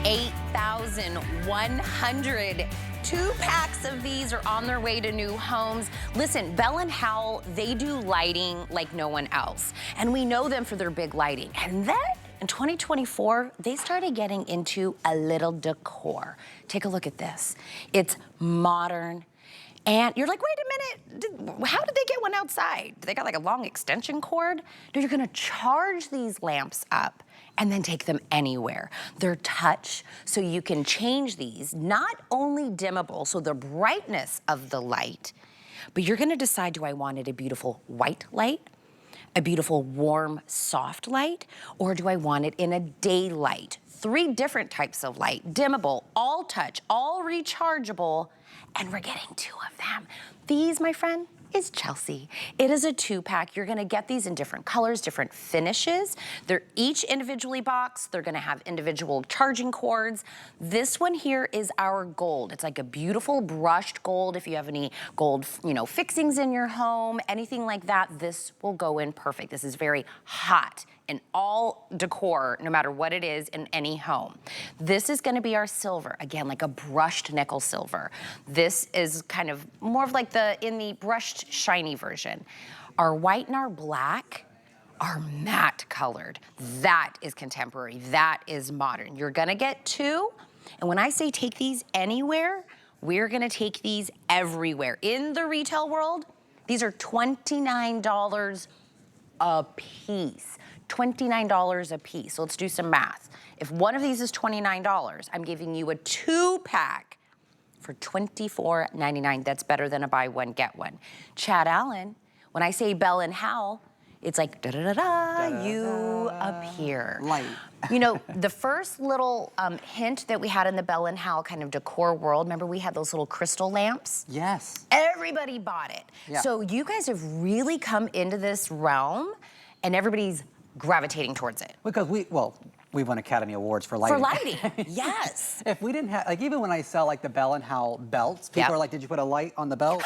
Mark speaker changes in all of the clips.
Speaker 1: 8,100. 2 packs of these are on their way to new homes. Listen, Bell and Howell, they do lighting like no one else. And we know them for their big lighting. And then in 2024, they started getting into a little decor. Take a look at this. It's modern. And you're like, wait a minute, how did they get one outside? Do they got like a long extension cord? No, you're gonna charge these lamps up and then take them anywhere. They're touch, so you can change these, not only dimmable, so the brightness of the light, but you're gonna decide, do I want it a beautiful white light, a beautiful warm, soft light, or do I want it in a daylight? 3 different types of light, dimmable, all touch, all rechargeable, and we're getting 2 of them. These, my friend, is Chelsea. It is a 2-pack. You're gonna get these in different colors, different finishes. They're each individually boxed. They're gonna have individual charging cords. This one here is our gold. It's like a beautiful brushed gold. If you have any gold, fixings in your home, anything like that, this will go in perfect. This is very hot in all decor, no matter what it is in any home. This is gonna be our silver, again, like a brushed nickel silver. This is kind of more of like in the brushed shiny version. Our white and our black are matte colored. That is contemporary, that is modern. You're gonna get 2, and when I say take these anywhere, we're gonna take these everywhere. In the retail world, these are $29 a piece. $29 a piece. So let's do some math. If one of these is $29, I'm giving you a 2-pack for $24.99. That's better than a buy one, get one. Chad Allen, when I say Bell and Howell, it's like da-da-da-da, you appear.
Speaker 2: Light.
Speaker 1: The first little hint that we had in the Bell and Howell kind of decor world, remember we had those little crystal lamps?
Speaker 2: Yes.
Speaker 1: Everybody bought it.
Speaker 2: Yeah.
Speaker 1: So you guys have really come into this realm and everybody's gravitating towards it.
Speaker 2: Because we won Academy Awards for lighting.
Speaker 1: For lighting, yes.
Speaker 2: If we didn't have, like even when I sell like the Bell and Howell belts, people are like, did you put a light on the belt?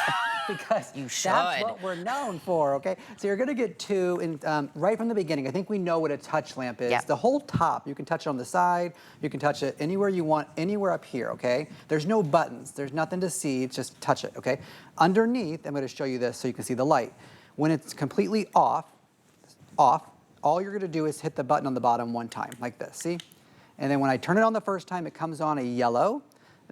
Speaker 2: Because that's what we're known for, okay? So you're gonna get 2, and right from the beginning, I think we know what a touch lamp is. Yep. The whole top, you can touch it on the side, you can touch it anywhere you want, anywhere up here, okay? There's no buttons, there's nothing to see, it's just touch it, okay? Underneath, I'm gonna show you this so you can see the light. When it's completely off, all you're gonna do is hit the button on the bottom 1 time, like this, see? And then when I turn it on the first time, it comes on a yellow,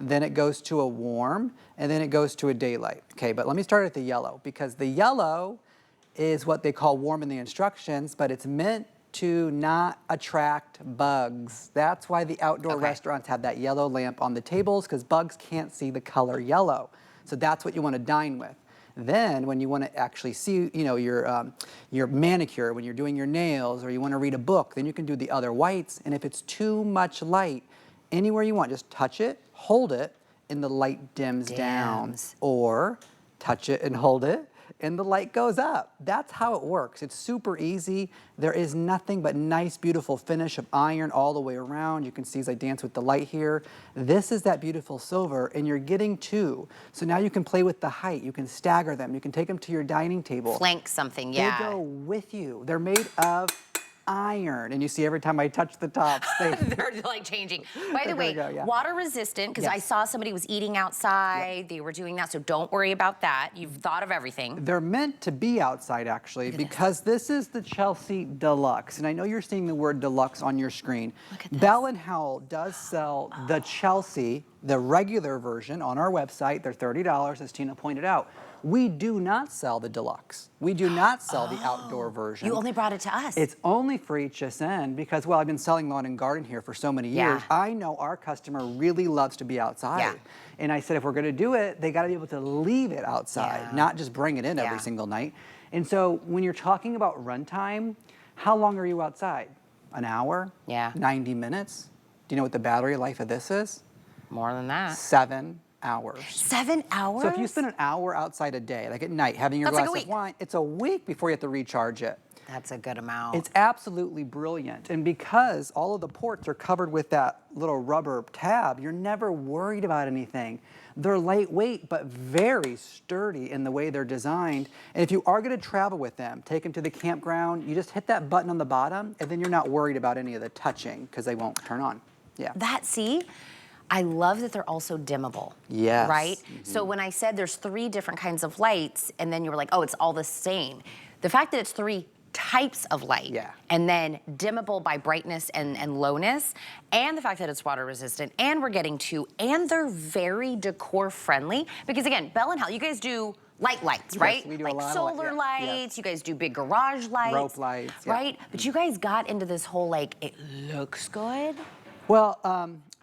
Speaker 2: then it goes to a warm, and then it goes to a daylight. Okay, but let me start at the yellow, because the yellow is what they call warm in the instructions, but it's meant to not attract bugs. That's why the outdoor restaurants have that yellow lamp on the tables, because bugs can't see the color yellow. So that's what you wanna dine with. Then when you want to actually see, your manicure, when you're doing your nails, or you want to read a book, then you can do the other whites. And if it's too much light, anywhere you want, just touch it, hold it, and the light dims down. Or touch it and hold it, and the light goes up. That's how it works. It's super easy. There is nothing but nice, beautiful finish of iron all the way around. You can see as I dance with the light here. This is that beautiful silver, and you're getting 2. So now you can play with the height. You can stagger them. You can take them to your dining table.
Speaker 1: Flank something, yeah.
Speaker 2: They go with you. They're made of iron, and you see every time I touch the tops,
Speaker 1: they're like changing. By the way, water resistant, because I saw somebody was eating outside, they were doing that, so don't worry about that. You've thought of everything.
Speaker 2: They're meant to be outside, actually, because this is the Chelsea Deluxe, and I know you're seeing the word Deluxe on your screen.
Speaker 1: Look at this.
Speaker 2: Bell and Howell does sell the Chelsea, the regular version, on our website. They're $30, as Tina pointed out. We do not sell the Deluxe. We do not sell the outdoor version.
Speaker 1: You only brought it to us.
Speaker 2: It's only for HSN because, well, I've been selling lawn and garden here for so many years. I know our customer really loves to be outside. And I said, if we're gonna do it, they gotta be able to leave it outside, not just bring it in every single night. And so when you're talking about runtime, how long are you outside? An hour? 90 minutes? Do you know what the battery life of this is?
Speaker 1: More than that.
Speaker 2: 7 hours.
Speaker 1: 7 hours?
Speaker 2: So if you spend an hour outside a day, like at night, having your glass of wine, it's a week before you have to recharge it.
Speaker 1: That's a good amount.
Speaker 2: It's absolutely brilliant. And because all of the ports are covered with that little rubber tab, you're never worried about anything. They're lightweight, but very sturdy in the way they're designed. And if you are gonna travel with them, take them to the campground, you just hit that button on the bottom, and then you're not worried about any of the touching, because they won't turn on. Yeah.
Speaker 1: See? I love that they're also dimmable.
Speaker 2: Yes.
Speaker 1: Right? So when I said there's 3 different kinds of lights, and then you were like, oh, it's all the same. The fact that it's 3 types of light, and then dimmable by brightness and lowness, and the fact that it's water resistant, and we're getting 2, and they're very decor friendly. Because again, Bell & Howell, you guys do lights, right?
Speaker 2: Yes, we do
Speaker 1: like
Speaker 2: a lot
Speaker 1: solar
Speaker 2: of
Speaker 1: lights, you guys do big garage lights.
Speaker 2: Rope lights,
Speaker 1: right? But you guys got into this whole like, it looks good.
Speaker 2: Well,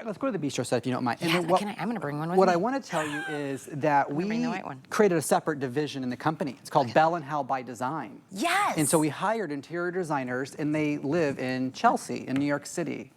Speaker 2: let's go to the bistro set if you don't mind.
Speaker 1: Yeah,
Speaker 2: and then
Speaker 1: I'm gonna bring one with
Speaker 2: What
Speaker 1: me.
Speaker 2: I want to tell you is that we
Speaker 1: bring the white one.
Speaker 2: created a separate division in the company. It's called Bell & Howell by Design.
Speaker 1: Yes.
Speaker 2: And so we hired interior designers, and they live in Chelsea, in New York City.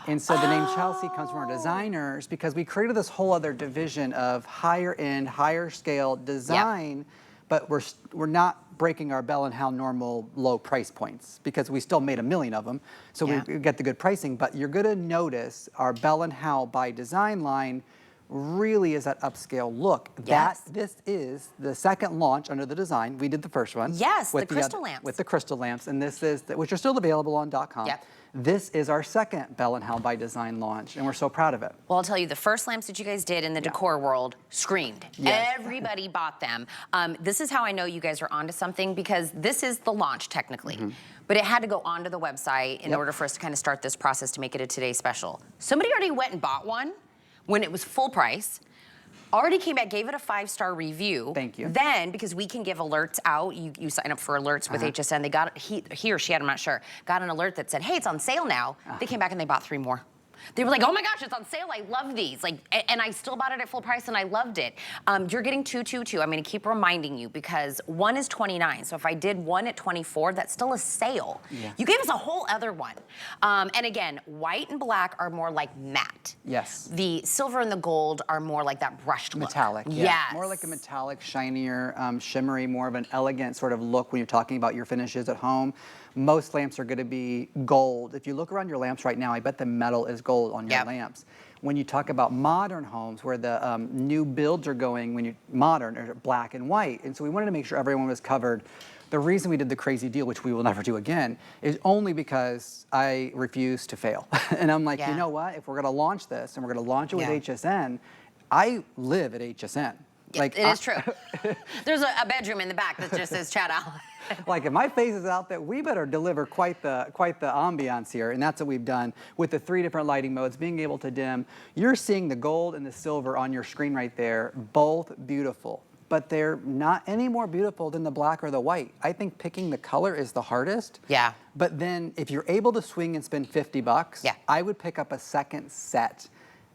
Speaker 2: And so the name Chelsea comes from our designers because we created this whole other division of higher end, higher scale design, but we're not breaking our Bell & Howell normal low price points because we still made 1 million of them. So we get the good pricing, but you're gonna notice our Bell & Howell by Design line really is that upscale look.
Speaker 1: Yes.
Speaker 2: This is the second launch under the design. We did the first one.
Speaker 1: Yes, the crystal lamps.
Speaker 2: With the crystal lamps, and this is, which are still available on .com.
Speaker 1: Yep.
Speaker 2: This is our second Bell & Howell by Design launch, and we're so proud of it.
Speaker 1: Well, I'll tell you, the first lamps that you guys did in the decor world screamed.
Speaker 2: Yes.
Speaker 1: Everybody bought them. This is how I know you guys are onto something, because this is the launch technically. But it had to go onto the website in order for us to kind of start this process to make it a Today Special. Somebody already went and bought one when it was full price. Already came back, gave it a 5-star review.
Speaker 2: Thank you.
Speaker 1: Then, because we can give alerts out, you sign up for alerts with HSN. They got, he or she, I'm not sure, got an alert that said, hey, it's on sale now. They came back and they bought 3 more. They were like, oh my gosh, it's on sale, I love these. Like, and I still bought it at full price and I loved it. You're getting 2, 2, 2. I'm gonna keep reminding you because 1 is $29. So if I did 1 at $24, that's still a sale. Yeah. You gave us a whole other one. And again, white and black are more like matte.
Speaker 2: Yes.
Speaker 1: The silver and the gold are more like that brushed look.
Speaker 2: Metallic, yeah.
Speaker 1: Yes.
Speaker 2: More like a metallic, shinier, shimmery, more of an elegant sort of look when you're talking about your finishes at home. Most lamps are gonna be gold. If you look around your lamps right now, I bet the metal is gold on your lamps. When you talk about modern homes, where the new builds are going, when you modern, are black and white. And so we wanted to make sure everyone was covered. The reason we did the crazy deal, which we will never do again, is only because I refuse to fail. And I'm like, you know what? If we're gonna launch this, and we're gonna launch it with HSN, I live at HSN. Like,
Speaker 1: it is true. There's a bedroom in the back that just says Chad Allen.
Speaker 2: Like, if my face is out there, we better deliver quite the ambiance here, and that's what we've done with the 3 different lighting modes, being able to dim. You're seeing the gold and the silver on your screen right there, both beautiful, but they're not any more beautiful than the black or the white. I think picking the color is the hardest. Yeah. But then if you're able to swing and spend $50, I would pick up a second set.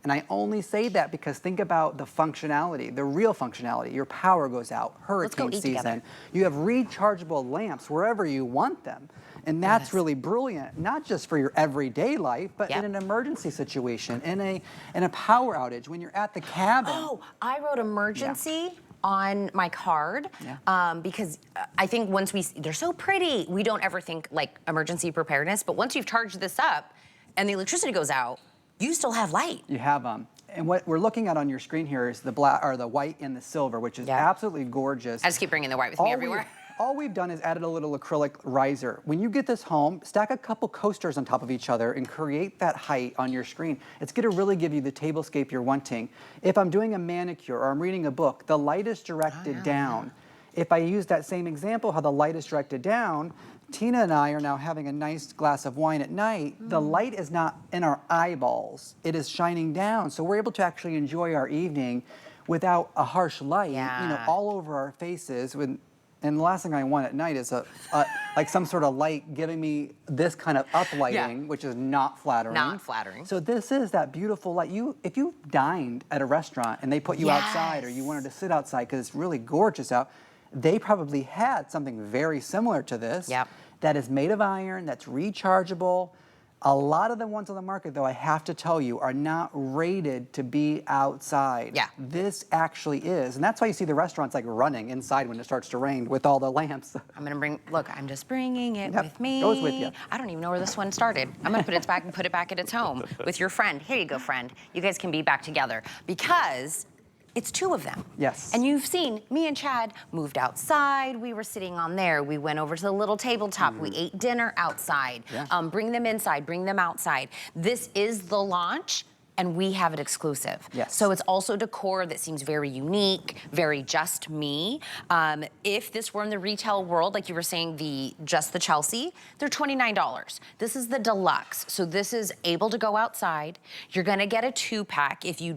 Speaker 2: And I only say that because think about the functionality, the real functionality. Your power goes out, hurricane season. You have rechargeable lamps wherever you want them. And that's really brilliant, not just for your everyday life, but in an emergency situation, in a power outage, when you're at the cabin.
Speaker 1: Oh, I wrote emergency on my card because I think once they're so pretty, we don't ever think like emergency preparedness, but once you've charged this up and the electricity goes out, you still have light.
Speaker 2: You have them. And what we're looking at on your screen here is the black, or the white and the silver, which is absolutely gorgeous.
Speaker 1: I just keep bringing the white with me everywhere.
Speaker 2: All we've done is added a little acrylic riser. When you get this home, stack a couple coasters on top of each other and create that height on your screen. It's gonna really give you the tablescape you're wanting. If I'm doing a manicure or I'm reading a book, the light is directed down. If I use that same example, how the light is directed down, Tina and I are now having a nice glass of wine at night. The light is not in our eyeballs. It is shining down. So we're able to actually enjoy our evening without a harsh light, you know, all over our faces. And the last thing I want at night is like some sort of light giving me this kind of uplighting, which is not flattering.
Speaker 1: Not flattering.
Speaker 2: So this is that beautiful light. If you dined at a restaurant and they put you outside, or you wanted to sit outside because it's really gorgeous out, they probably had something very similar to this that is made of iron, that's rechargeable. A lot of the ones on the market, though, I have to tell you, are not rated to be outside. This actually is. And that's why you see the restaurants like running inside when it starts to rain with all the lamps.
Speaker 1: I'm just bringing it with me.
Speaker 2: Goes with you.
Speaker 1: I don't even know where this one started. I'm gonna put it back at its home with your friend. Here you go, friend. You guys can be back together because It's 2 of them.
Speaker 2: Yes.
Speaker 1: And you've seen, me and Chad moved outside. We were sitting on there. We went over to the little tabletop. We ate dinner outside.
Speaker 2: Yeah.
Speaker 1: Bring them inside, bring them outside. This is the launch, and we have it exclusive.
Speaker 2: Yes.
Speaker 1: So it's also decor that seems very unique, very just me. If this were in the retail world, like you were saying, just the Chelsea, they're $29. This is the deluxe. So this is able to go outside. You're gonna get a 2-pack. If you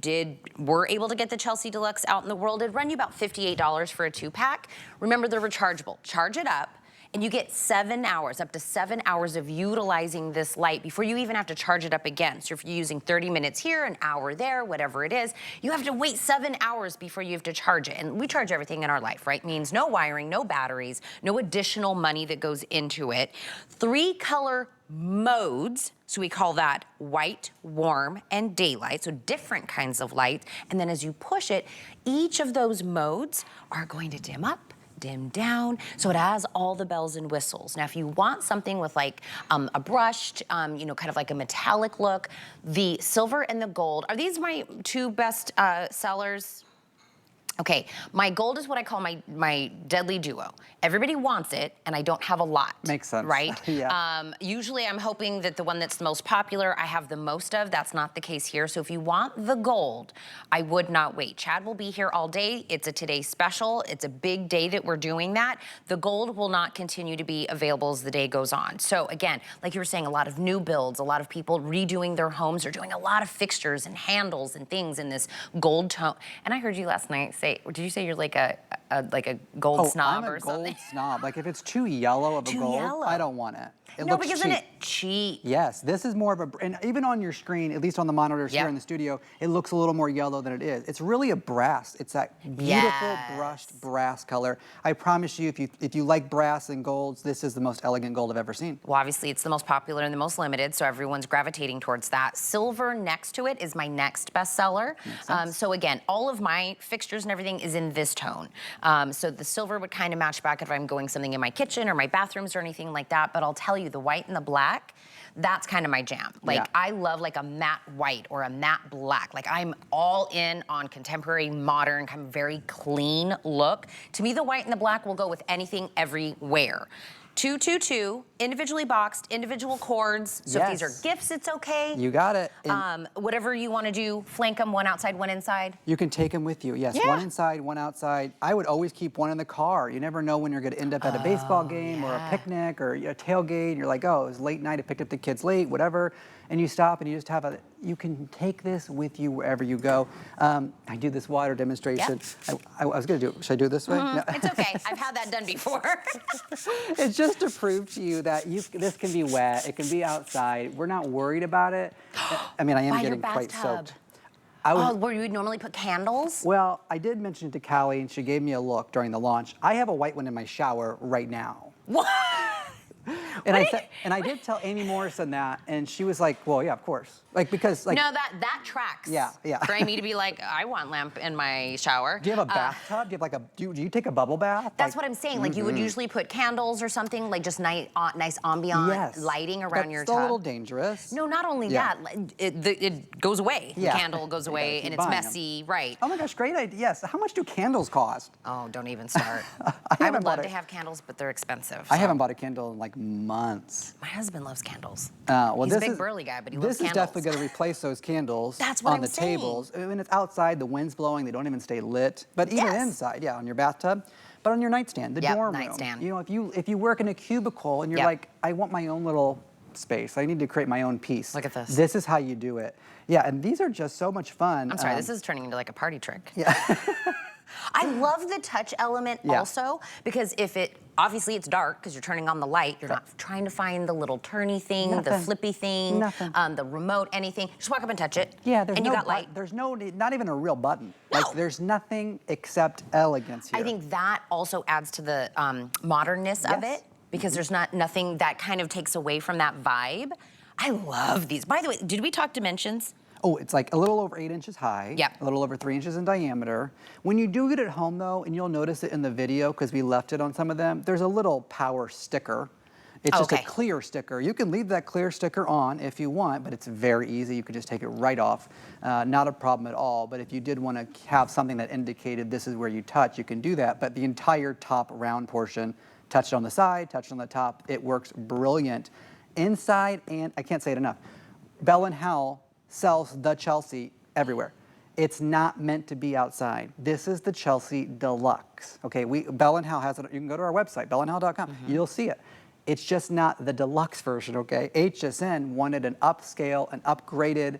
Speaker 1: were able to get the Chelsea Deluxe out in the world, it'd run you about $58 for a 2-pack. Remember, they're rechargeable. Charge it up, and you get 7 hours, up to 7 hours of utilizing this light before you even have to charge it up again. So if you're using 30 minutes here, an hour there, whatever it is, you have to wait 7 hours before you have to charge it. And we charge everything in our life, right? Means no wiring, no batteries, no additional money that goes into it. 3 color modes, so we call that white, warm, and daylight, so different kinds of light. And then as you push it, each of those modes are going to dim up, dim down, so it has all the bells and whistles. Now, if you want something with like a brushed, you know, kind of like a metallic look, the silver and the gold, are these my 2 best sellers? Okay, my gold is what I call my deadly duo. Everybody wants it, and I don't have a lot.
Speaker 2: Makes sense.
Speaker 1: Right?
Speaker 2: Yeah.
Speaker 1: Usually I'm hoping that the one that's the most popular, I have the most of. That's not the case here. So if you want the gold, I would not wait. Chad will be here all day. It's a today special. It's a big day that we're doing that. The gold will not continue to be available as the day goes on. So again, like you were saying, a lot of new builds, a lot of people redoing their homes. They're doing a lot of fixtures and handles and things in this gold tone. And I heard you last night say, did you say you're like a gold snob or something?
Speaker 2: I'm a gold snob. Like if it's too yellow of a gold, I don't want it. It
Speaker 1: no,
Speaker 2: looks
Speaker 1: because
Speaker 2: cheap.
Speaker 1: then it cheap.
Speaker 2: Yes, this is more of a, and even on your screen, at least on the monitors here in the studio, it looks a little more yellow than it is. It's really a brass. It's that beautiful brushed brass color. I promise you, if you like brass and golds, this is the most elegant gold I've ever seen.
Speaker 1: Well, obviously it's the most popular and the most limited, so everyone's gravitating towards that. Silver next to it is my next bestseller. So again, all of my fixtures and everything is in this tone. So the silver would kind of match back if I'm going something in my kitchen or my bathrooms or anything like that, but I'll tell you, the white and the black, that's kind of my jam. Like I love like a matte white or a matte black. Like I'm all in on contemporary, modern, kind of very clean look. To me, the white and the black will go with anything, everywhere. 222, individually boxed, individual cords. So if these are gifts, it's okay.
Speaker 2: You got it.
Speaker 1: Whatever you want to do, flank them, one outside, one inside.
Speaker 2: You can take them with you. Yes, one inside, one outside. I would always keep one in the car. You never know when you're going to end up at a baseball game or a picnic or a tailgate. You're like, oh, it was late night. I picked up the kids late, whatever. And you stop and you just have you can take this with you wherever you go. I do this water demonstration. I was going to do it. Should I do it this way? No.
Speaker 1: It's okay. I've had that done before.
Speaker 2: It's just to prove to you that this can be wet. It can be outside. We're not worried about it. I mean, I am getting quite soaked.
Speaker 1: Where you would normally put candles?
Speaker 2: Well, I did mention to Callie, and she gave me a look during the launch. I have a white one in my shower right now.
Speaker 1: What?
Speaker 2: And I did tell Amy Morrison that, and she was like, "Well, yeah, of course." Like because like
Speaker 1: no, that tracks.
Speaker 2: Yeah.
Speaker 1: For Amy to be like, I want lamp in my shower.
Speaker 2: Do you have a bathtub? Do you have like do you take a bubble bath?
Speaker 1: That's what I'm saying. Like you would usually put candles or something, like just nice ambient lighting around your tub.
Speaker 2: That's a little dangerous.
Speaker 1: No, not only that, it goes away. The candle goes away, and it's messy, right?
Speaker 2: Oh my gosh, great idea. Yes. How much do candles cost?
Speaker 1: Oh, don't even start. I would love to have candles, but they're expensive.
Speaker 2: I haven't bought a candle in like months.
Speaker 1: My husband loves candles.
Speaker 2: Well,
Speaker 1: he's a big burly guy, but he loves candles.
Speaker 2: This is definitely going to replace those candles on the tables. When it's outside, the wind's blowing, they don't even stay lit. But even inside, on your bathtub, but on your nightstand, the dorm room. You know, if you work in a cubicle and you're like, I want my own little space. I need to create my own piece.
Speaker 1: Look at this.
Speaker 2: This is how you do it. Yeah, and these are just so much fun.
Speaker 1: I'm sorry, this is turning into like a party trick.
Speaker 2: Yeah.
Speaker 1: I love the touch element also, because obviously it's dark because you're turning on the light. You're not trying to find the little turny thing, the flippy thing, the remote, anything. Just walk up and touch it.
Speaker 2: Yeah,
Speaker 1: and you got light.
Speaker 2: There's not even a real button.
Speaker 1: No.
Speaker 2: Like there's nothing except elegance here.
Speaker 1: I think that also adds to the modernness of it, because there's nothing that kind of takes away from that vibe. I love these. By the way, did we talk dimensions?
Speaker 2: Oh, it's like a little over 8 inches high, a little over 3 inches in diameter. When you do get it home though, and you'll notice it in the video because we left it on some of them, there's a little power sticker. It's just a
Speaker 1: Okay.
Speaker 2: clear sticker. You can leave that clear sticker on if you want, but it's very easy. You could just take it right off. Not a problem at all. But if you did want to have something that indicated this is where you touch, you can do that. But the entire top round portion, touch it on the side, touch it on the top, it works brilliant. Inside, and I can't say it enough, Bell & Howell sells the Chelsea everywhere. It's not meant to be outside. This is the Chelsea Deluxe. Okay, Bell & Howell has it. You can go to our website, bellandhowell.com. You'll see it. It's just not the deluxe version, okay? HSN wanted an upscale, an upgraded,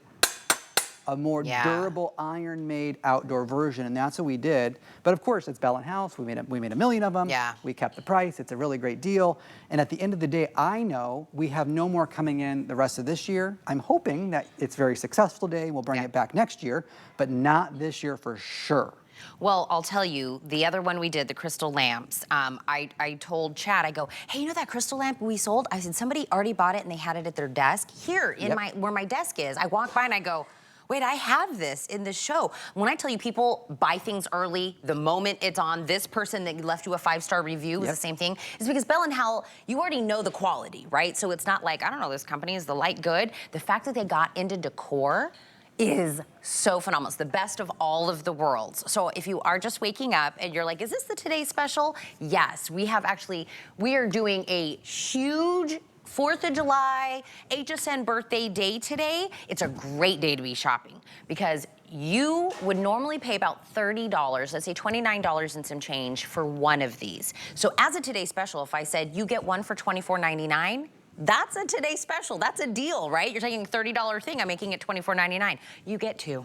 Speaker 2: a more durable iron-made outdoor version, and that's what we did. But of course, it's Bell & Howell, so we made a million of them.
Speaker 1: Yeah.
Speaker 2: We kept the price. It's a really great deal. And at the end of the day, I know we have no more coming in the rest of this year. I'm hoping that it's a very successful day. We'll bring it back next year, but not this year for sure.
Speaker 1: Well, I'll tell you, the other one we did, the crystal lamps, I told Chad, I go, hey, you know that crystal lamp we sold? I said, somebody already bought it and they had it at their desk. Here, in where my desk is. I walk by and I go, wait, I have this in the show. When I tell you people buy things early, the moment it's on, this person that left you a 5-star review is the same thing. It's because Bell & Howell, you already know the quality, right? So it's not like, I don't know, this company, is the light good? The fact that they got into decor is so phenomenal. It's the best of all of the worlds. So if you are just waking up and you're like, is this the Today Special? Yes, we are doing a huge 4th of July, HSN birthday day today. It's a great day to be shopping because you would normally pay about $30, let's say $29 and some change for one of these. So as a Today Special, if I said you get one for $24.99, that's a Today Special. That's a deal, right? You're taking a $30 thing, I'm making it $24.99. You get two.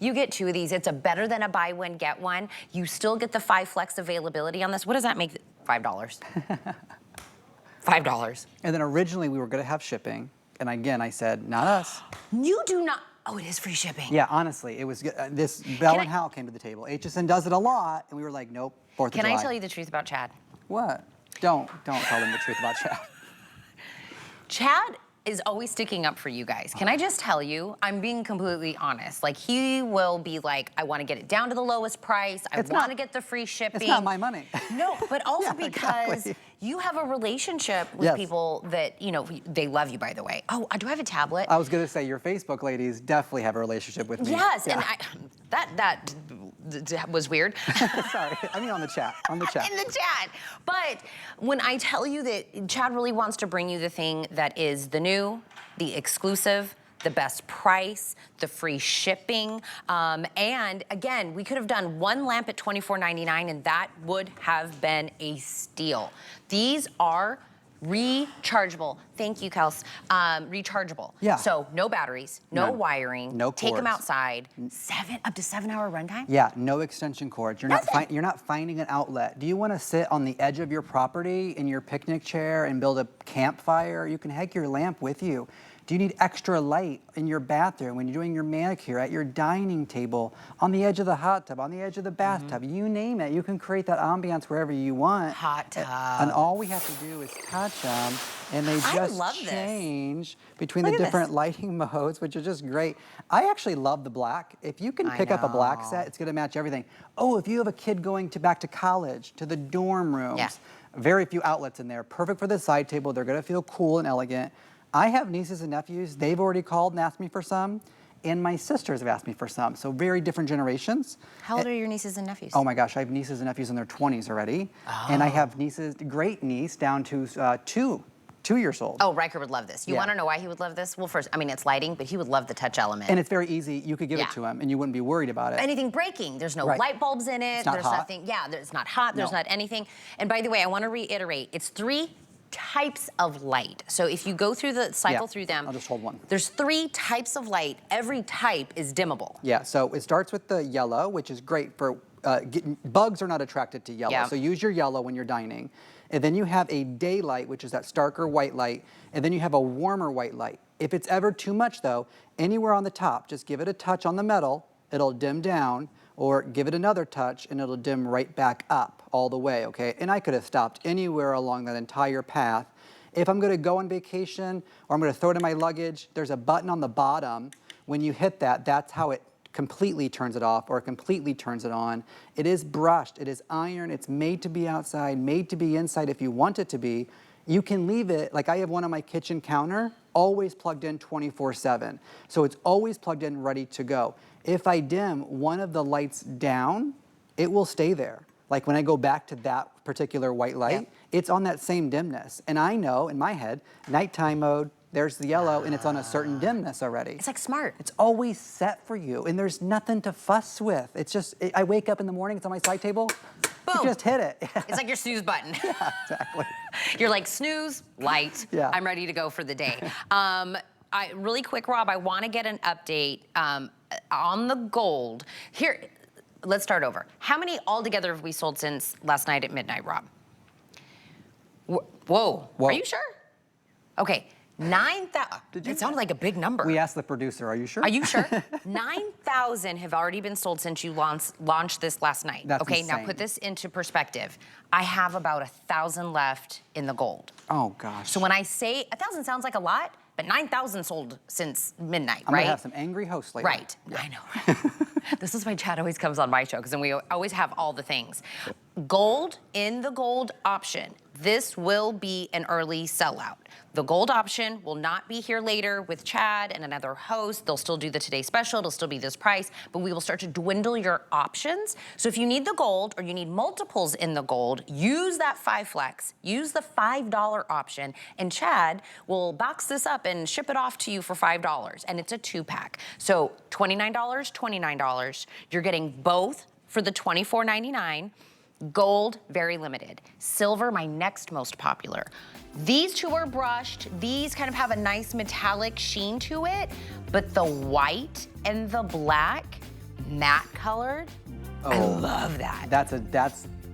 Speaker 1: You get two of these. It's a better than a buy one, get one. You still get the 5 flex availability on this. What does that make? $5. $5.
Speaker 2: And then originally we were going to have shipping, and again I said, not us.
Speaker 1: You do not. Oh, it is free shipping.
Speaker 2: Yeah, honestly, it was this. Bell & Howell came to the table. HSN does it a lot, and we were like, nope. 4th of July.
Speaker 1: Can I tell you the truth about Chad?
Speaker 2: What? Don't tell them the truth about Chad.
Speaker 1: Chad is always sticking up for you guys. Can I just tell you, I'm being completely honest. Like, he will be like, I want to get it down to the lowest price. I want to get the free shipping.
Speaker 2: It's not my money.
Speaker 1: No, but also
Speaker 2: Yeah,
Speaker 1: because
Speaker 2: exactly.
Speaker 1: you have a relationship with people that, you know, they love you, by the way. Oh, do I have a tablet?
Speaker 2: I was going to say, your Facebook ladies definitely have a relationship with me.
Speaker 1: Yes, and that was weird.
Speaker 2: Sorry, I mean on the chat,
Speaker 1: In the chat. But when I tell you that Chad really wants to bring you the thing that is the new, the exclusive, the best price, the free shipping, and again, we could have done one lamp at $24.99 and that would have been a steal. These are rechargeable. Thank you, Kels. Rechargeable.
Speaker 2: Yeah.
Speaker 1: So no batteries, no wiring.
Speaker 2: No
Speaker 1: Take them
Speaker 2: cords.
Speaker 1: outside. Up to 7-hour runtime?
Speaker 2: Yeah, no extension cords. You're not finding an outlet. Do you want to sit on the edge of your property in your picnic chair and build a campfire? You can take your lamp with you. Do you need extra light in your bathroom when you're doing your manicure, at your dining table, on the edge of the hot tub, on the edge of the bathtub? You name it. You can create that ambiance wherever you want.
Speaker 1: Hot tub.
Speaker 2: And all we have to do is touch them, and they just change between the different lighting modes, which is just great. I actually love the black. If you can pick up a black set, it's going to match everything. Oh, if you have a kid going back to college, to the dorm rooms, very few outlets in there. Perfect for the side table. They're going to feel cool and elegant. I have nieces and nephews. They've already called and asked me for some, and my sisters have asked me for some. So very different generations.
Speaker 1: How old are your nieces and nephews?
Speaker 2: Oh my gosh, I have nieces and nephews in their 20s already. And I have nieces, great niece, down to 2 years old.
Speaker 1: Oh, Riker would love this. You want to know why he would love this? Well, first, I mean, it's lighting, but he would love the touch element.
Speaker 2: And it's very easy. You could give it to him, and you wouldn't be worried about it.
Speaker 1: Anything breaking. There's no light bulbs in it.
Speaker 2: It's not
Speaker 1: There's
Speaker 2: hot.
Speaker 1: nothing. Yeah, there's not hot. There's not anything. And by the way, I want to reiterate, it's 3 types of light. So if you go through the cycle through them,
Speaker 2: I'll just hold one.
Speaker 1: There's 3 types of light. Every type is dimmable.
Speaker 2: Yeah, so it starts with the yellow, which is great for bugs are not attracted to yellow. So use your yellow when you're dining. And then you have a daylight, which is that starker white light, and then you have a warmer white light. If it's ever too much though, anywhere on the top, just give it a touch on the metal, it'll dim down, or give it another touch and it'll dim right back up all the way, okay? And I could have stopped anywhere along that entire path. If I'm gonna go on vacation or I'm gonna throw it in my luggage, there's a button on the bottom. When you hit that, that's how it completely turns it off or completely turns it on. It is brushed, it is iron, it's made to be outside, made to be inside if you want it to be. You can leave it, like I have one on my kitchen counter, always plugged in 24/7. So it's always plugged in, ready to go. If I dim one of the lights down, it will stay there. Like when I go back to that particular white light, it's on that same dimness. And I know in my head, nighttime mode, there's the yellow, and it's on a certain dimness already.
Speaker 1: It's like smart.
Speaker 2: It's always set for you, and there's nothing to fuss with. It's just, I wake up in the morning, it's on my side table,
Speaker 1: boom.
Speaker 2: You just hit it.
Speaker 1: It's like your snooze button.
Speaker 2: Yeah, exactly.
Speaker 1: You're like, snooze, light, I'm ready to go for the day. Really quick, Rob, I want to get an update on the gold. Here, let's start over. How many altogether have we sold since last night at midnight, Rob? Whoa. Are you sure? Okay. 9,000. It sounded like a big number.
Speaker 2: We asked the producer, are you sure?
Speaker 1: Are you sure? 9,000 have already been sold since you launched this last night.
Speaker 2: That's
Speaker 1: okay,
Speaker 2: insane.
Speaker 1: now put this into perspective. I have about 1,000 left in the gold.
Speaker 2: Oh, gosh.
Speaker 1: So when I say 1,000 sounds like a lot, but 9,000 sold since midnight,
Speaker 2: I'm
Speaker 1: right?
Speaker 2: gonna have some angry hosts later.
Speaker 1: Right, yeah. I know. This is why Chad always comes on my show, because then we always have all the things. Gold, in the gold option, this will be an early sellout. The gold option will not be here later with Chad and another host. They'll still do the Today Special. It'll still be this price, but we will start to dwindle your options. So if you need the gold or you need multiples in the gold, use that 5 flex, use the $5 option, and Chad will box this up and ship it off to you for $5, and it's a 2-pack. So $29, $29. You're getting both for the $24.99. Gold, very limited. Silver, my next most popular. These two are brushed. These kind of have a nice metallic sheen to it, but the white and the black, matte colored, I love that.
Speaker 2: That's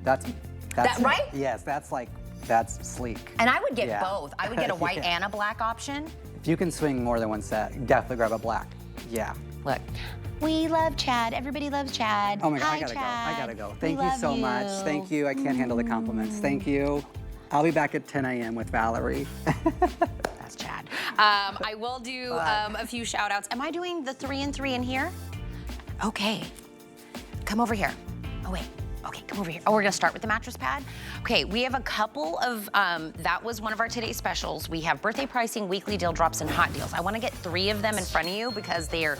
Speaker 1: that right?
Speaker 2: Yes, that's sleek.
Speaker 1: And I would get both. I would get a white and a black option.
Speaker 2: If you can swing more than one set, definitely grab a black. Yeah.
Speaker 1: Look. We love Chad. Everybody loves Chad.
Speaker 2: Oh my God,
Speaker 1: Hi,
Speaker 2: I gotta
Speaker 1: Chad.
Speaker 2: go. I gotta go. Thank you so much. Thank you. I can't handle the compliments. Thank you. I'll be back at 10 a.m. with Valerie.
Speaker 1: That's Chad. I will do a few shout outs. Am I doing the 3 and 3 in here? Okay. Come over here. Oh, wait. Okay, come over here. Oh, we're gonna start with the mattress pad. Okay, we have a couple of, that was one of our today's specials. We have birthday pricing, weekly deal drops, and hot deals. I wanna get 3 of them in front of you because they are